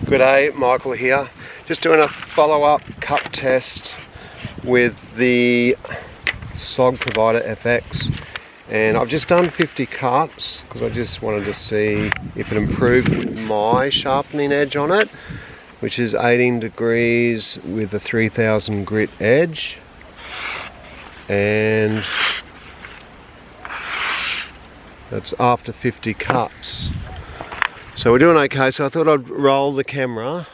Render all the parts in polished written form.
Good day, Michael here. Just doing a follow-up cut test with the SOG Provider FX, and I've just done 50 cuts because I just wanted to see if it improved my sharpening edge on it, which is 18 degrees with a 3000 grit edge, and that's after 50 cuts. So we're doing okay, so I thought I'd roll the camera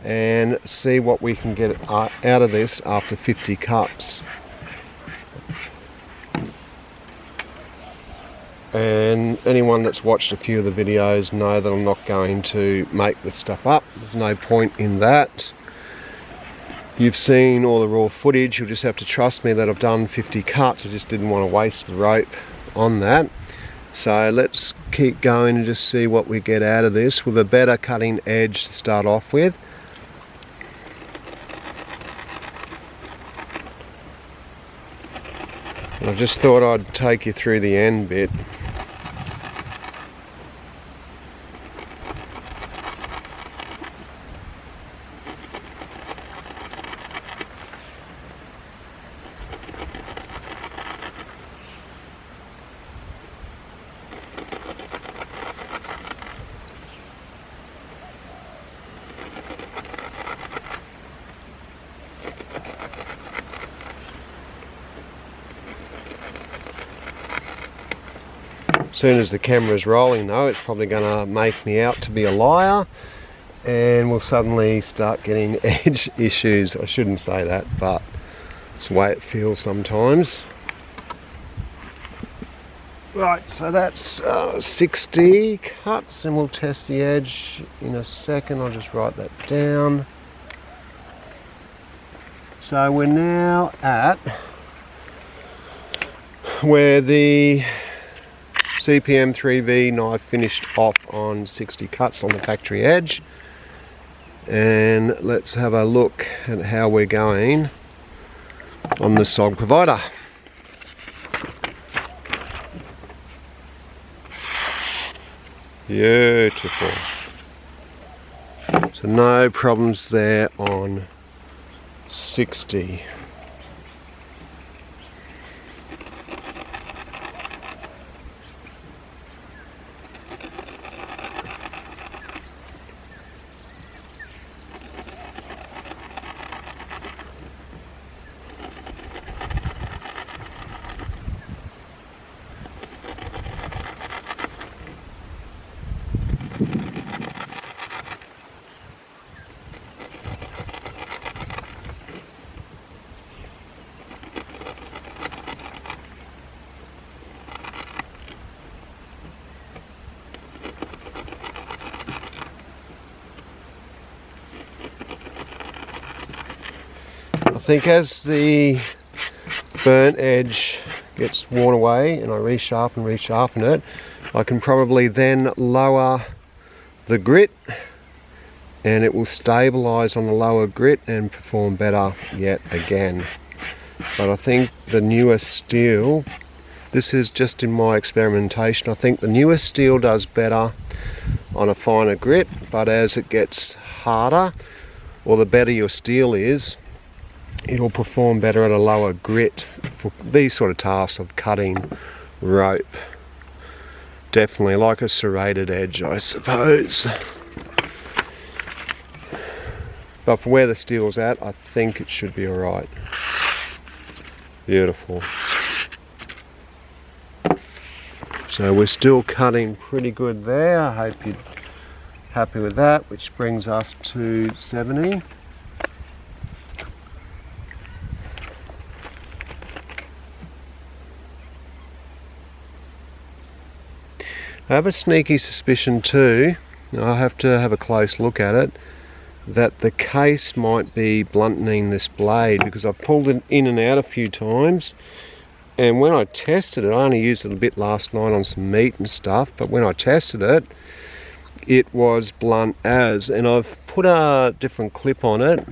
and see what we can get out of this after 50 cuts. And anyone that's watched a few of the videos know that I'm not going to make this stuff up. There's no point in that. You've seen all the raw footage, you'll just have to trust me that I've done 50 cuts. I just didn't want to waste the rope on that. So let's keep going and just see what we get out of this with a better cutting edge to start off with. And I just thought I'd take you through the end bit. As soon as the camera's rolling though, it's probably going to make me out to be a liar, and we'll suddenly start getting edge issues. I shouldn't say that, but it's the way it feels sometimes. Right, so that's 60 cuts, and we'll test the edge in a second. I'll just write that down. So we're now at where the CPM 3V knife finished off on 60 cuts on the factory edge, and let's have a look at how we're going on the SOG Provider. Beautiful. So no problems there on 60. I think as the burnt edge gets worn away and I resharpen it, I can probably then lower the grit, and it will stabilize on the lower grit and perform better yet again. But I think the newer steel, this is just in my experimentation, I think the newer steel does better on a finer grit, but as it gets harder, or the better your steel is, it'll perform better at a lower grit for these sort of tasks of cutting rope. Definitely like a serrated edge, I suppose. But for where the steel's at, I think it should be alright. Beautiful. So we're still cutting pretty good there. I hope you're happy with that, which brings us to 70. I have a sneaky suspicion too, I'll have to have a close look at it, that the case might be blunting this blade, because I've pulled it in and out a few times, and when I tested it, I only used it a bit last night on some meat and stuff, but when I tested it, it was blunt as, and I've put a different clip on it,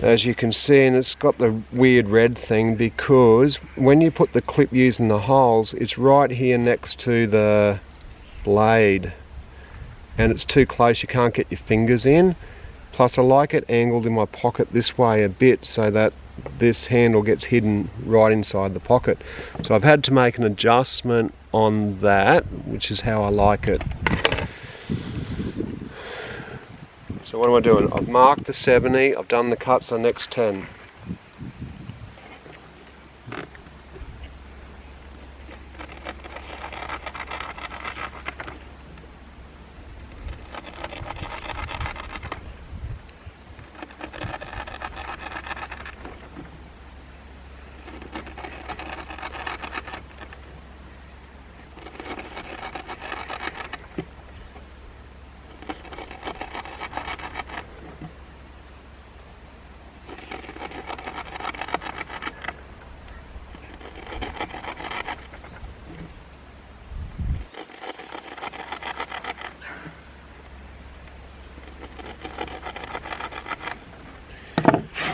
as you can see, and it's got the weird red thing because when you put the clip using the holes, it's right here next to the blade, and it's too close, you can't get your fingers in. Plus I like it angled in my pocket this way a bit so that this handle gets hidden right inside the pocket. So I've had to make an adjustment on that, which is how I like it. So what am I doing? I've marked the 70, I've done the cuts on the next 10.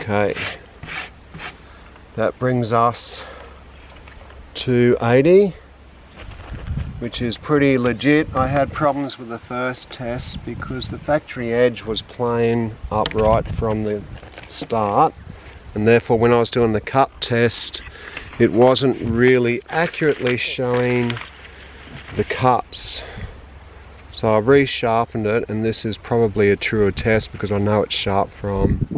Okay, that brings us to 80, which is pretty legit. I had problems with the first test because the factory edge was playing upright from the start, and therefore when I was doing the cut test it wasn't really accurately showing the cuts. So I've resharpened it, and this is probably a truer test because I know it's sharp from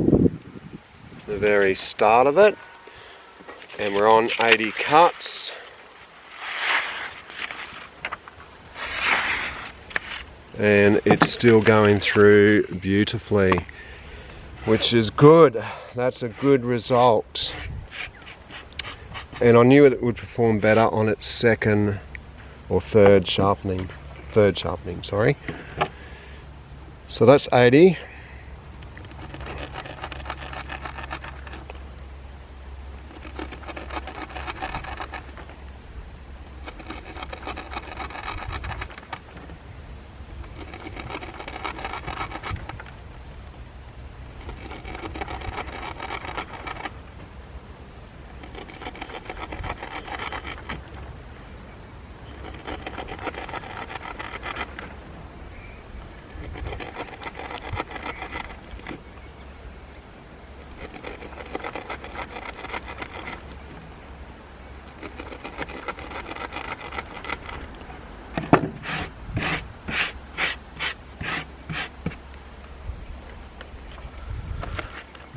the very start of it, and we're on 80 cuts. And it's still going through beautifully, which is good. That's a good result. And I knew it would perform better on its second or third sharpening, sorry. So that's 80.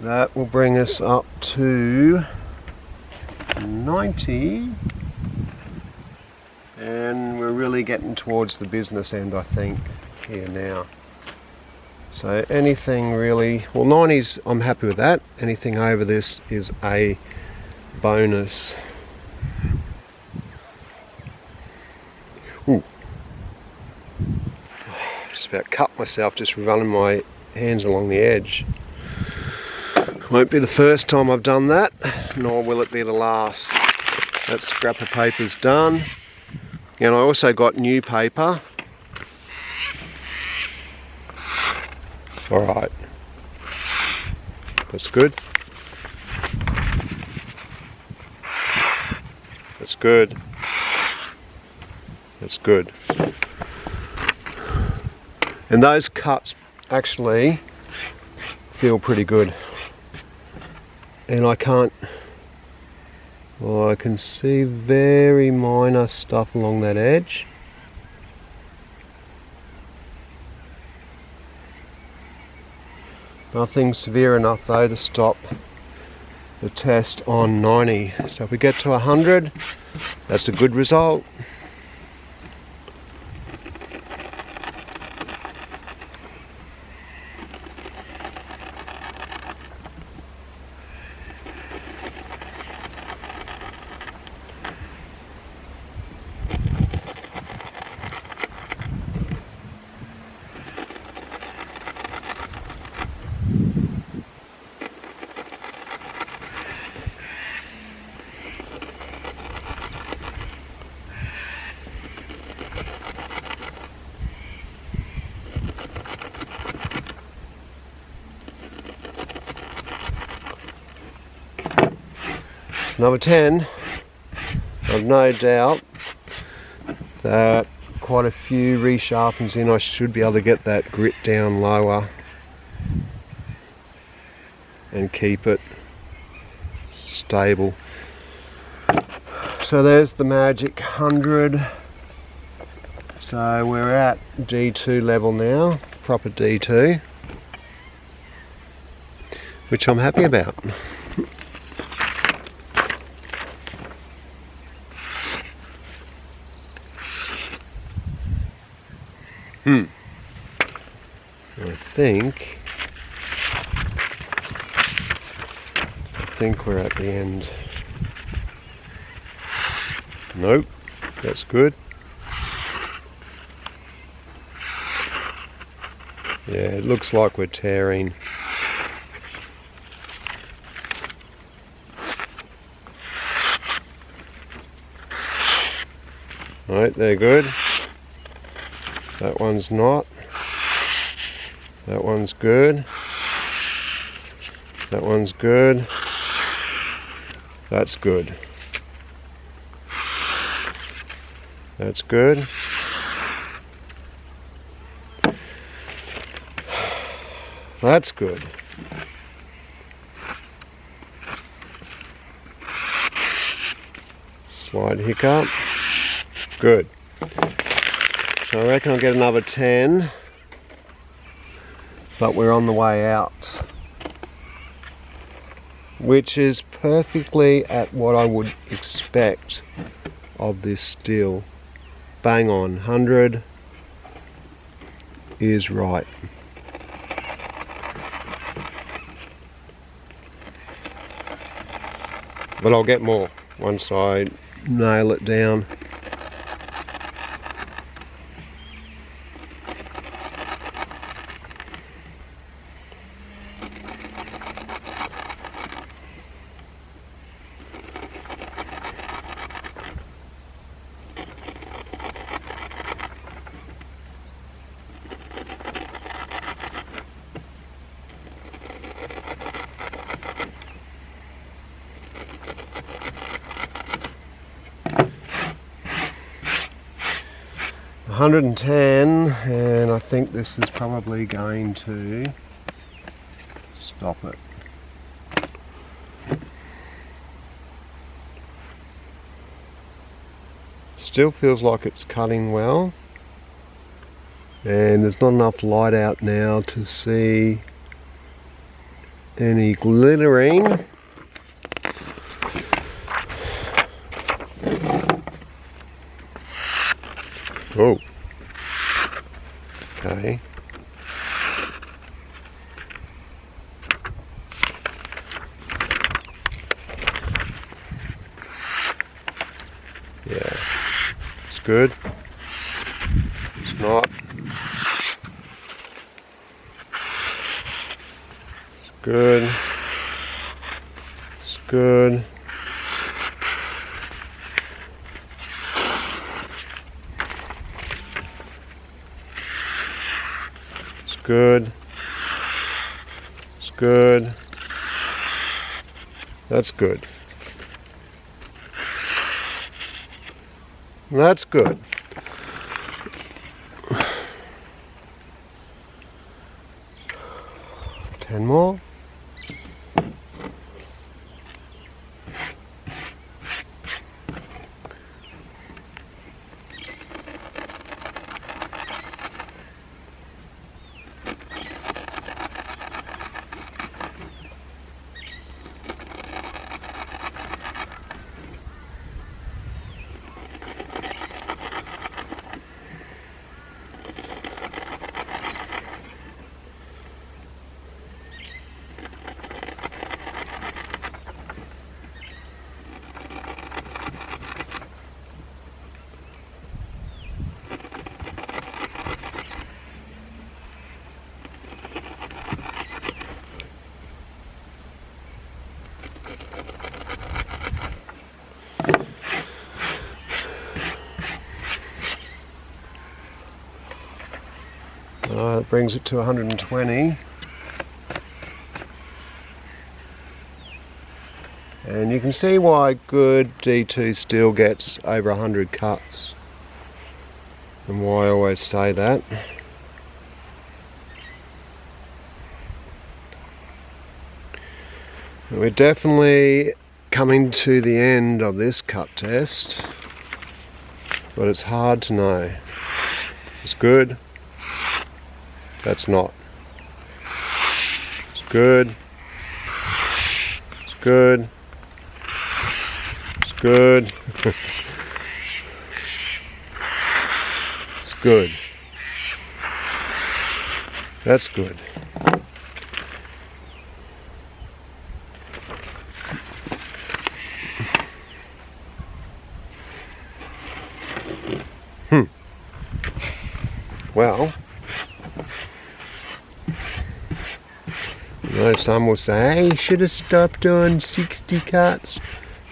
That will bring us up to 90, and we're really getting towards the business end, I think, here now. So anything really, well, 90s, I'm happy with that. Anything over this is a bonus. Ooh. Just about cut myself just running my hands along the edge. Won't be the first time I've done that, nor will it be the last. That scrap of paper's done. And I also got new paper. Alright. That's good. That's good. That's good. And those cuts actually feel pretty good. And I can see very minor stuff along that edge. Nothing severe enough though to stop the test on 90. So if we get to 100, that's a good result. Number 10, I've no doubt that quite a few resharpens in, I should be able to get that grit down lower and keep it stable. So there's the magic 100. So we're at D2 level now, proper D2, which I'm happy about. I think we're at the end. Nope, that's good. Yeah, it looks like we're tearing. Right, they're good. That one's not. That one's good. That one's good. That's good. That's good. That's good. Slight hiccup. Good. So I reckon I'll get another 10. But we're on the way out, which is perfectly at what I would expect of this steel. Bang on, 100 is right. But I'll get more once I nail it down. $110, and I think this is probably going to stop it. Still feels like it's cutting well, and there's not enough light out now to see any glittering. Oh, okay. Yeah, it's good. It's not. It's good. It's good. Good. It's good. That's good. That's good. Ten more. That brings it to 120. And you can see why good D2 steel gets over 100 cuts. and why I always say that. We're definitely coming to the end of this cut test, but it's hard to know. It's good. That's not. It's good. It's good. It's good. It's good. That's good. Well, you know, some will say, hey, you should have stopped on 60 cuts.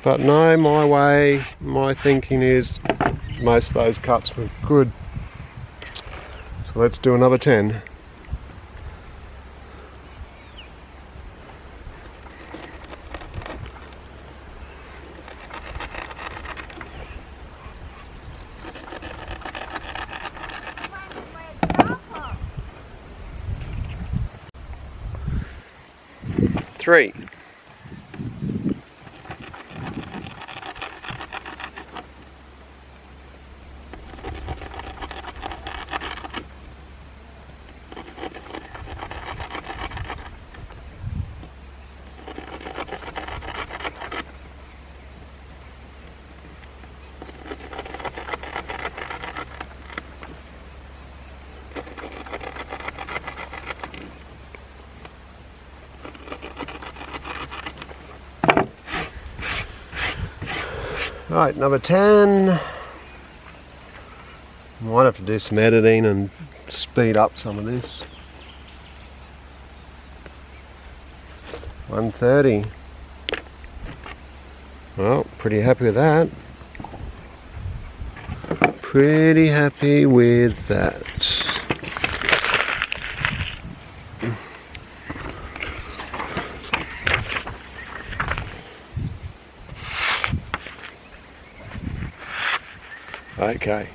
But no, my way, my thinking is most of those cuts were good. So let's do another 10. Three. Right, number 10. Might have to do some editing and speed up some of this. 130. Well, pretty happy with that. Pretty happy with that. Okay.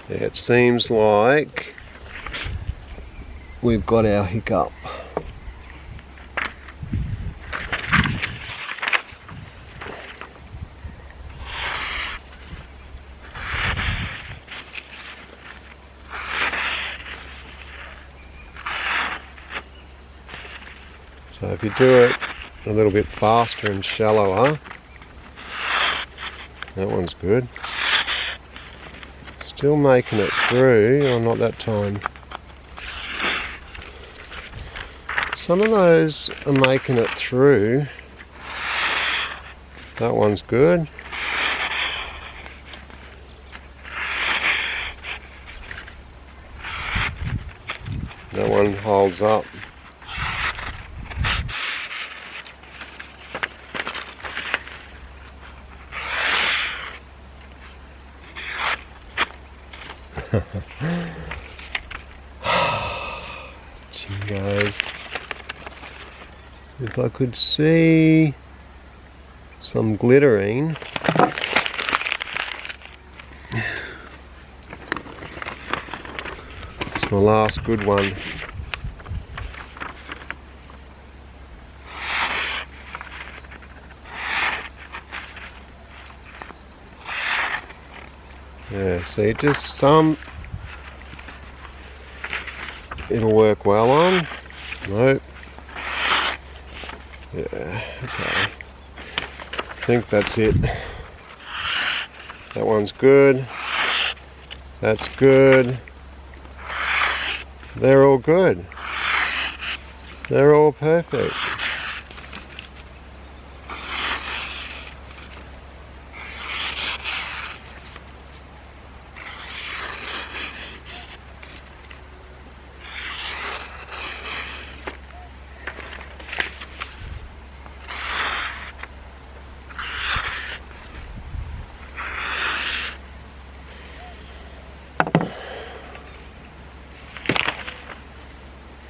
Yeah, it seems like we've got our hiccup. So if you do it a little bit faster and shallower, that one's good. Still making it through, oh, not that time. Some of those are making it through. That one's good. That one holds up. Gee, guys, if I could see some glittering. It's my last good one. Yeah, see, just some it'll work well on. Nope. Yeah, okay. I think that's it. That one's good. That's good. They're all good. They're all perfect.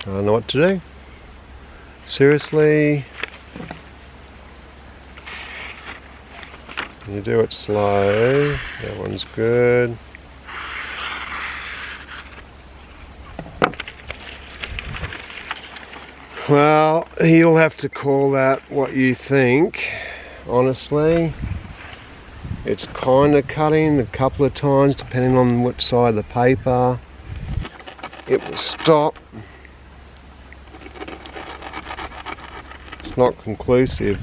I don't know what to do. Seriously, you do it slow. That one's good. Well, you'll have to call that what you think. Honestly, it's kind of cutting a couple of times depending on which side of the paper it will stop. It's not conclusive.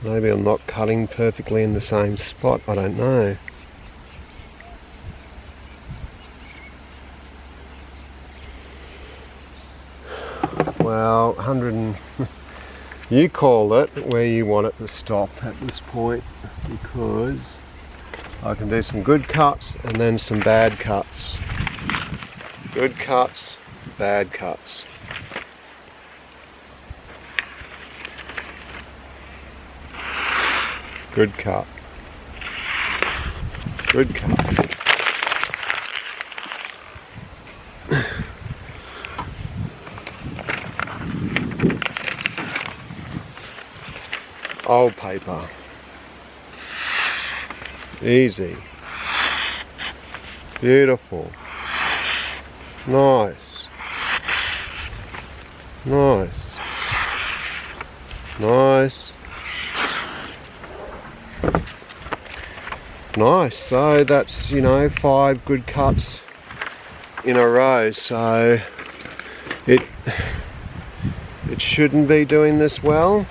Maybe I'm not cutting perfectly in the same spot, I don't know. Well, 100 and... you call it where you want it to stop at this point, because I can do some good cuts and then some bad cuts. Good cuts, bad cuts. Good cut. Good cut. Old paper. Easy. Beautiful. Nice. Nice. Nice. Nice. So that's, 5 good cuts in a row. So it shouldn't be doing this well.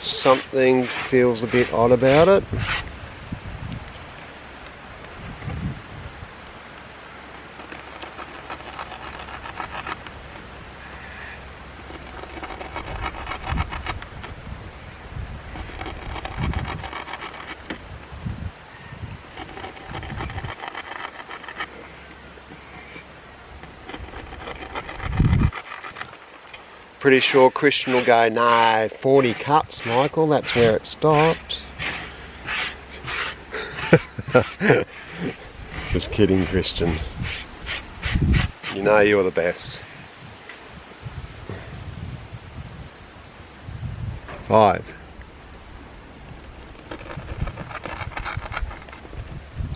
Something feels a bit odd about it. Pretty sure Christian will go, no, 40 cuts, Michael, that's where it stopped. Just kidding, Christian. You know you're the best. 5.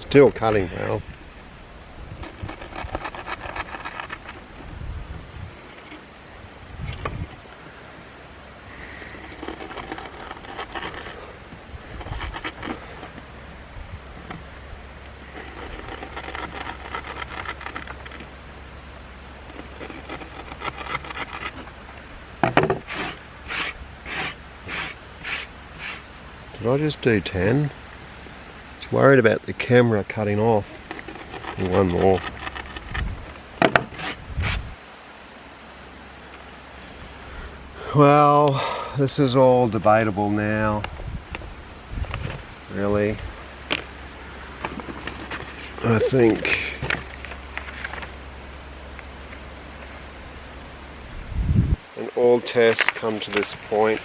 Still cutting well. Did I just do 10? Just worried about the camera cutting off. And one more. Well, this is all debatable now. Really. I think and all tests come to this point.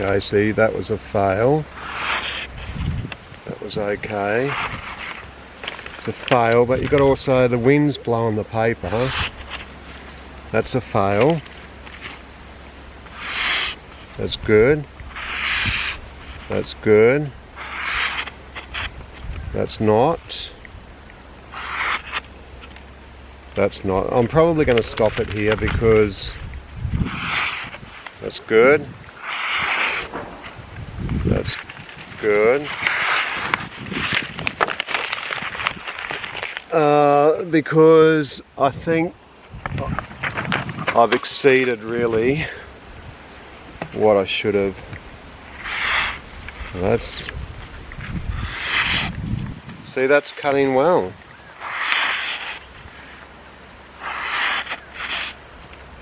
Okay, see, that was a fail. That was okay. It's a fail, but you've got also the wind's blowing the paper. That's a fail. That's good. That's good. That's not. That's not. I'm probably going to stop it here because that's good. That's good. Because I think I've exceeded really what I should have. That's cutting well.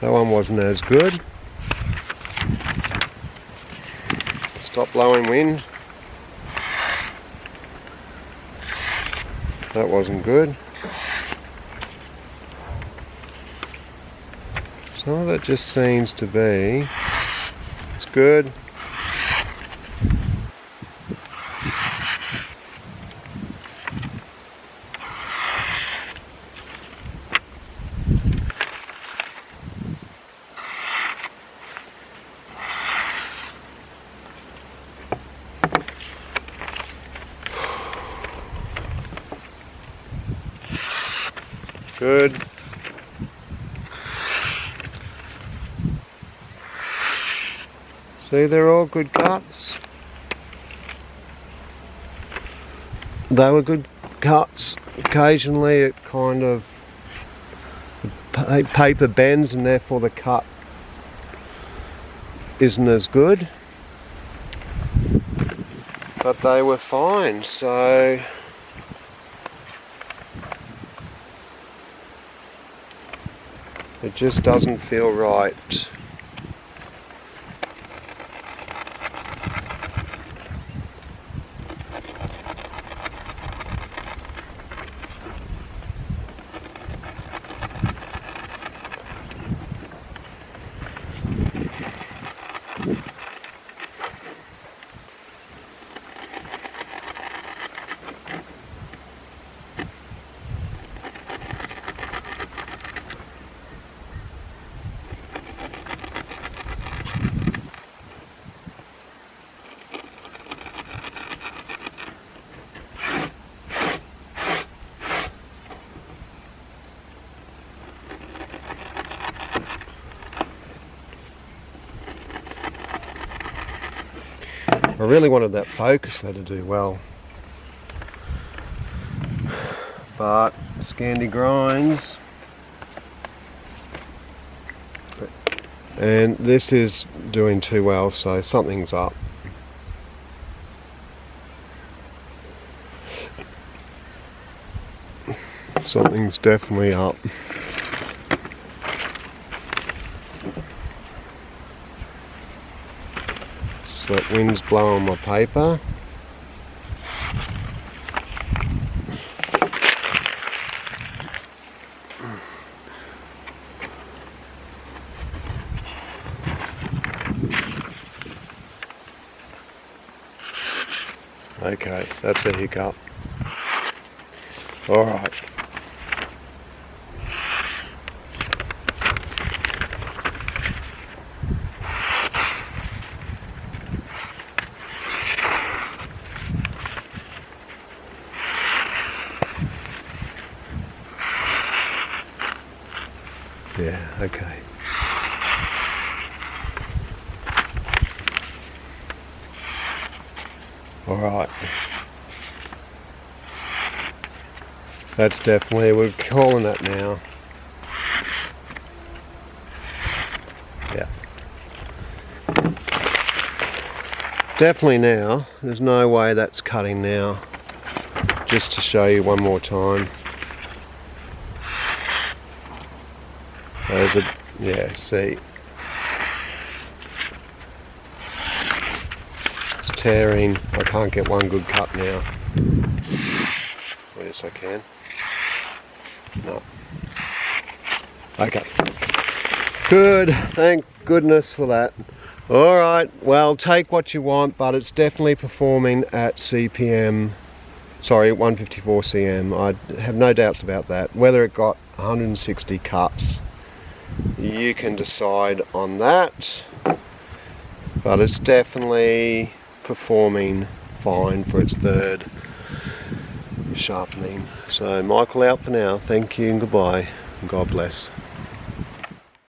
That one wasn't as good. Stop blowing wind. That wasn't good. Some of it just seems to be. It's good. Good. See, they're all good cuts. They were good cuts. Occasionally it kind of paper bends and therefore the cut isn't as good. But they were fine, so it just doesn't feel right. I really wanted that focus there to do well, but Scandi grinds, and this is doing too well, so something's up. Something's definitely up. So that wind's blowing my paper. Okay, that's a hiccup. All right. Yeah, okay. All right. That's definitely, we're calling that now. Yeah. Definitely now. There's no way that's cutting now. Just to show you one more time. Those are, yeah, see. It's tearing. I can't get one good cut now. Yes, I can. No. Okay. Good. Thank goodness for that. Alright, well, take what you want, but it's definitely performing at CPM. Sorry, 154 cm. I have no doubts about that. Whether it got 160 cuts, you can decide on that, but it's definitely performing fine for its third sharpening. So Michael out for now. Thank you and goodbye. God bless.